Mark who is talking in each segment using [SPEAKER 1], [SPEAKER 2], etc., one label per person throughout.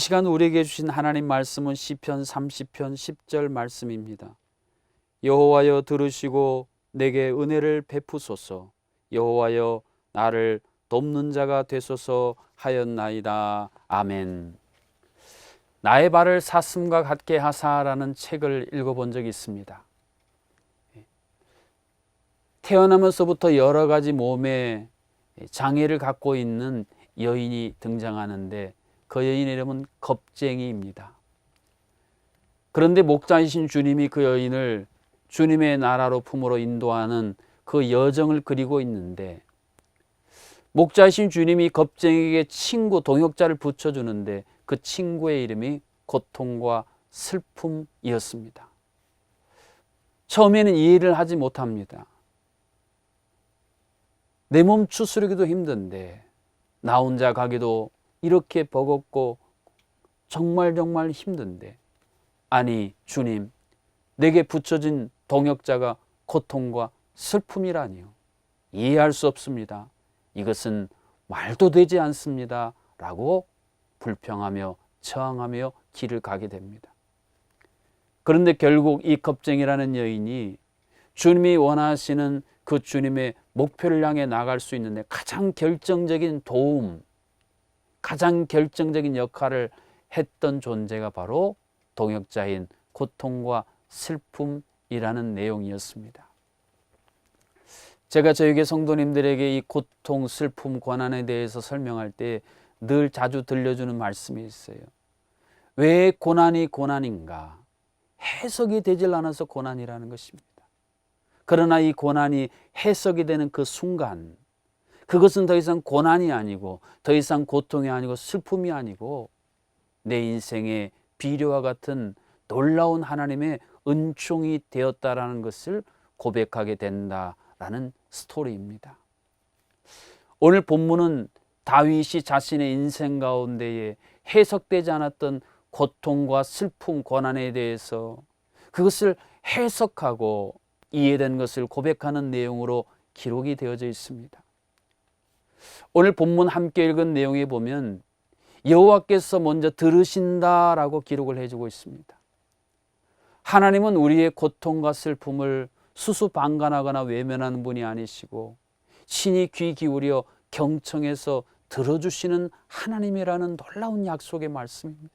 [SPEAKER 1] 시간 우리에게 주신 하나님 말씀은 시편 30편 10절 말씀입니다. 여호와여 들으시고 내게 은혜를 베푸소서. 여호와여 나를 돕는 자가 되소서 하였나이다. 아멘. 나의 발을 사슴과 같게 하사라는 책을 읽어본 적이 있습니다. 태어나면서부터 여러 가지 몸에 장애를 갖고 있는 여인이 등장하는데 그 여인의 이름은 겁쟁이입니다. 그런데 목자이신 주님이 그 여인을 주님의 나라로 품으로 인도하는 그 여정을 그리고 있는데, 목자이신 주님이 겁쟁이에게 친구, 동역자를 붙여주는데 그 친구의 이름이 고통과 슬픔이었습니다. 처음에는 이해를 하지 못합니다. 내 몸 추스르기도 힘든데 나 혼자 가기도 이렇게 버겁고 정말 힘든데, 아니 주님, 내게 붙여진 동역자가 고통과 슬픔이라니요. 이해할 수 없습니다. 이것은 말도 되지 않습니다. 라고 불평하며 저항하며 길을 가게 됩니다. 그런데 결국 이 겁쟁이라는 여인이 주님이 원하시는 그 주님의 목표를 향해 나갈 수 있는데 가장 결정적인 도움, 가장 결정적인 역할을 했던 존재가 바로 동역자인 고통과 슬픔이라는 내용이었습니다. 제가 저에게 성도님들에게 이 고통, 슬픔, 고난에 대해서 설명할 때 늘 자주 들려주는 말씀이 있어요. 왜 고난이 고난인가? 해석이 되질 않아서 고난이라는 것입니다. 그러나 이 고난이 해석이 되는 그 순간, 그것은 더 이상 고난이 아니고 더 이상 고통이 아니고 슬픔이 아니고 내 인생의 비료와 같은 놀라운 하나님의 은총이 되었다라는 것을 고백하게 된다라는 스토리입니다. 오늘 본문은 다윗이 자신의 인생 가운데에 해석되지 않았던 고통과 슬픔, 고난에 대해서 그것을 해석하고 이해된 것을 고백하는 내용으로 기록이 되어져 있습니다. 오늘 본문 함께 읽은 내용에 보면 여호와께서 먼저 들으신다라고 기록을 해주고 있습니다. 하나님은 우리의 고통과 슬픔을 수수방관하거나 외면하는 분이 아니시고 친히 귀 기울여 경청해서 들어주시는 하나님이라는 놀라운 약속의 말씀입니다.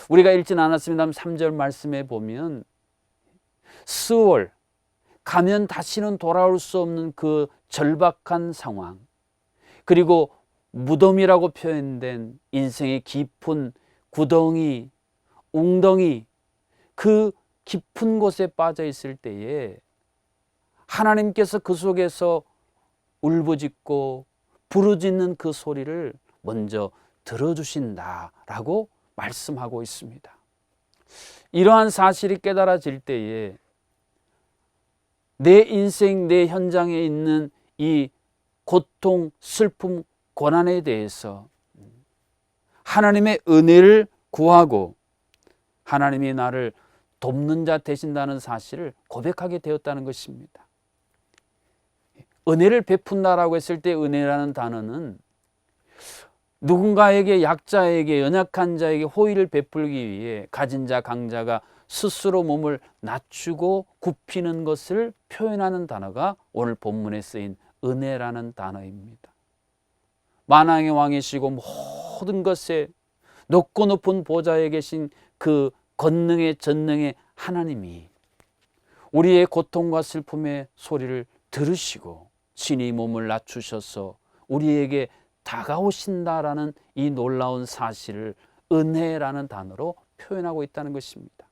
[SPEAKER 1] 우리가 읽진 않았습니다만 3절 말씀에 보면 스월, 가면 다시는 돌아올 수 없는 그 절박한 상황, 그리고 무덤이라고 표현된 인생의 깊은 구덩이, 웅덩이, 그 깊은 곳에 빠져 있을 때에 하나님께서 그 속에서 울부짖고 부르짖는 그 소리를 먼저 들어주신다라고 말씀하고 있습니다. 이러한 사실이 깨달아질 때에 내 인생, 내 현장에 있는 이 고통, 슬픔, 고난에 대해서 하나님의 은혜를 구하고 하나님이 나를 돕는 자 되신다는 사실을 고백하게 되었다는 것입니다. 은혜를 베푼다라고 했을 때 은혜라는 단어는 누군가에게, 약자에게, 연약한 자에게 호의를 베풀기 위해 가진 자, 강자가 스스로 몸을 낮추고 굽히는 것을 표현하는 단어가 오늘 본문에 쓰인 은혜라는 단어입니다. 만왕의 왕이시고 모든 것에 높고 높은 보좌에 계신 그 권능의 전능의 하나님이 우리의 고통과 슬픔의 소리를 들으시고 친히 몸을 낮추셔서 우리에게 다가오신다라는 이 놀라운 사실을 은혜라는 단어로 표현하고 있다는 것입니다.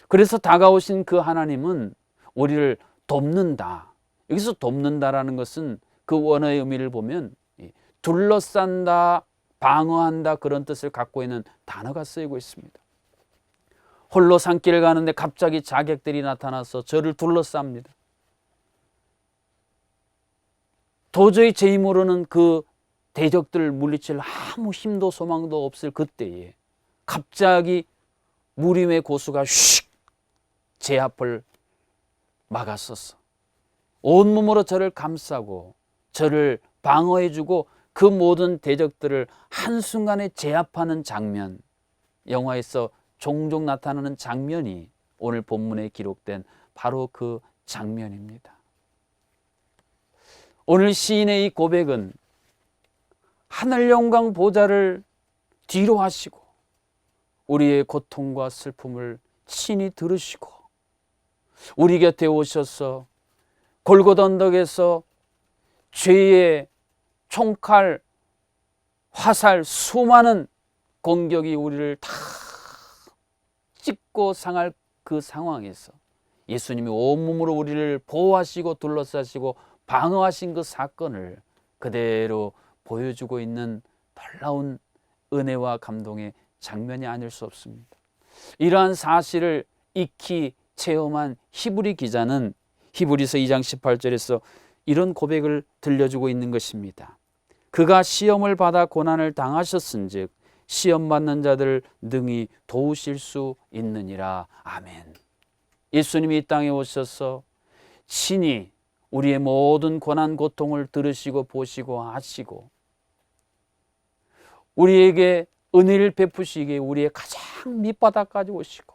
[SPEAKER 1] 그래서 다가오신 그 하나님은 우리를 돕는다. 여기서 돕는다라는 것은 그 원어의 의미를 보면 둘러싼다, 방어한다, 그런 뜻을 갖고 있는 단어가 쓰이고 있습니다. 홀로 산길을 가는데 갑자기 자객들이 나타나서 저를 둘러쌉니다. 도저히 제 힘으로는 그 대적들을 물리칠 아무 힘도 소망도 없을 그때에 갑자기 무림의 고수가 휙 제 앞을 막았었어. 온몸으로 저를 감싸고 저를 방어해주고 그 모든 대적들을 한순간에 제압하는 장면, 영화에서 종종 나타나는 장면이 오늘 본문에 기록된 바로 그 장면입니다. 오늘 시인의 이 고백은 하늘 영광 보좌를 뒤로 하시고 우리의 고통과 슬픔을 친히 들으시고 우리 곁에 오셔서 골고다 언덕에서 죄의 총칼, 화살, 수많은 공격이 우리를 다 찢고 상할 그 상황에서 예수님이 온몸으로 우리를 보호하시고 둘러싸시고 방어하신 그 사건을 그대로 보여주고 있는 놀라운 은혜와 감동의 장면이 아닐 수 없습니다. 이러한 사실을 익히 체험한 히브리 기자는 히브리서 2장 18절에서 이런 고백을 들려주고 있는 것입니다. 그가 시험을 받아 고난을 당하셨은즉 시험 받는 자들을 능히 도우실 수 있느니라. 아멘. 예수님이 이 땅에 오셔서 친히 우리의 모든 고난 고통을 들으시고 보시고 하시고 우리에게 은혜를 베푸시기에 우리의 가장 밑바닥까지 오시고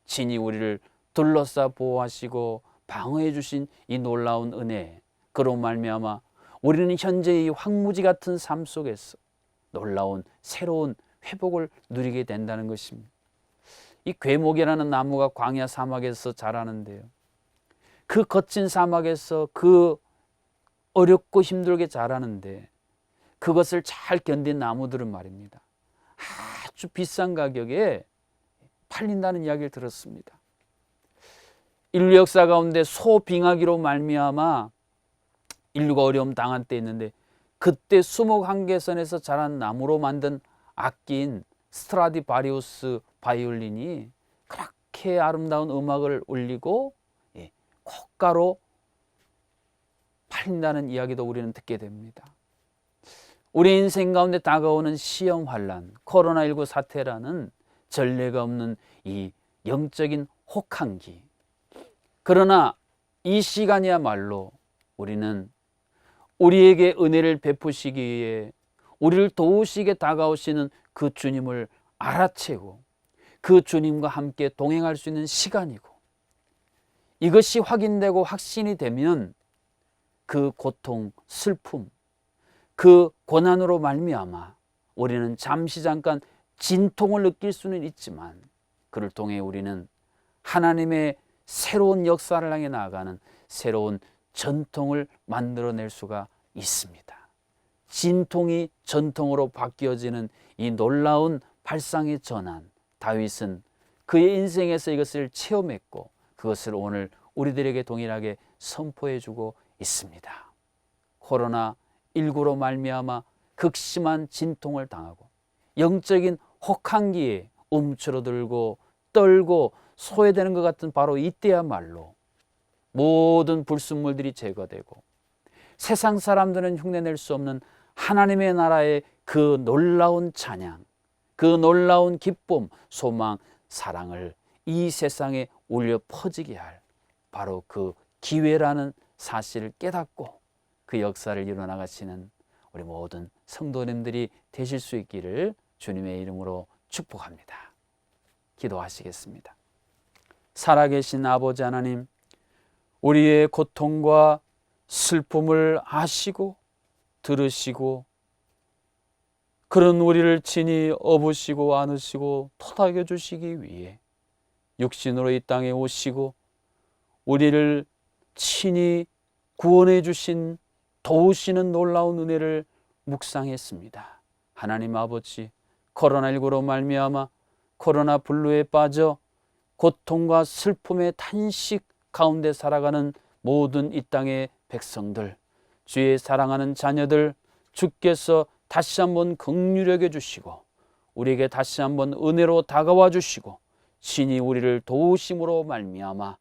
[SPEAKER 1] 친히 우리를 둘러싸 보호하시고 방어해 주신 이 놀라운 은혜, 그로 말미암아 우리는 현재의 황무지 같은 삶 속에서 놀라운 새로운 회복을 누리게 된다는 것입니다. 이 괴목이라는 나무가 광야 사막에서 자라는데요, 그 거친 사막에서 그 어렵고 힘들게 자라는데 그것을 잘 견딘 나무들은 말입니다, 아주 비싼 가격에 팔린다는 이야기를 들었습니다. 인류 역사 가운데 소빙하기로 말미암아 인류가 어려움 당한 때 있는데 그때 수목한계선에서 자란 나무로 만든 악기인 스트라디바리우스 바이올린이 그렇게 아름다운 음악을 울리고 고가로 팔린다는 이야기도 우리는 듣게 됩니다. 우리 인생 가운데 다가오는 시험 환란, 코로나19 사태라는 전례가 없는 이 영적인 혹한기, 그러나 이 시간이야말로 우리는 우리에게 은혜를 베푸시기 위해 우리를 도우시게 다가오시는 그 주님을 알아채고 그 주님과 함께 동행할 수 있는 시간이고, 이것이 확인되고 확신이 되면 그 고통, 슬픔, 그 고난으로 말미암아 우리는 잠시 잠깐 진통을 느낄 수는 있지만 그를 통해 우리는 하나님의 새로운 역사를 향해 나아가는 새로운 전통을 만들어낼 수가 있습니다. 진통이 전통으로 바뀌어지는 이 놀라운 발상의 전환, 다윗은 그의 인생에서 이것을 체험했고 그것을 오늘 우리들에게 동일하게 선포해주고 있습니다. 코로나19로 말미암아 극심한 진통을 당하고 영적인 혹한기에 움츠러들고 떨고 소외되는 것 같은 바로 이때야말로 모든 불순물들이 제거되고 세상 사람들은 흉내낼 수 없는 하나님의 나라의 그 놀라운 찬양, 그 놀라운 기쁨, 소망, 사랑을 이 세상에 울려 퍼지게 할 바로 그 기회라는 사실을 깨닫고 그 역사를 이뤄나가시는 우리 모든 성도님들이 되실 수 있기를 주님의 이름으로 축복합니다. 기도하시겠습니다. 살아계신 아버지 하나님, 우리의 고통과 슬픔을 아시고 들으시고 그런 우리를 친히 업으시고 안으시고 토닥여 주시기 위해 육신으로 이 땅에 오시고 우리를 친히 구원해 주신 도우시는 놀라운 은혜를 묵상했습니다. 하나님 아버지, 코로나19로 말미암아 코로나 블루에 빠져 고통과 슬픔의 탄식 가운데 살아가는 모든 이 땅의 백성들, 주의 사랑하는 자녀들, 주께서 다시 한번 긍휼히 여겨 주시고 우리에게 다시 한번 은혜로 다가와 주시고 친히 우리를 도우심으로 말미암아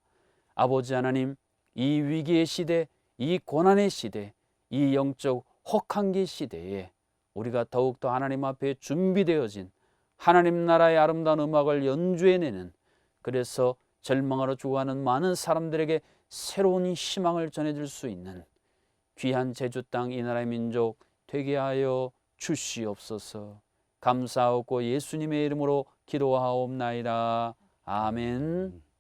[SPEAKER 1] 아버지 하나님, 이 위기의 시대, 이 고난의 시대, 이 영적 혹한기 시대에 우리가 더욱더 하나님 앞에 준비되어진 하나님 나라의 아름다운 음악을 연주해내는, 그래서 절망하러 죽어가는 많은 사람들에게 새로운 희망을 전해줄 수 있는 귀한 제주 땅 이 나라의 민족 되게 하여 주시옵소서. 감사하고 예수님의 이름으로 기도하옵나이다. 아멘.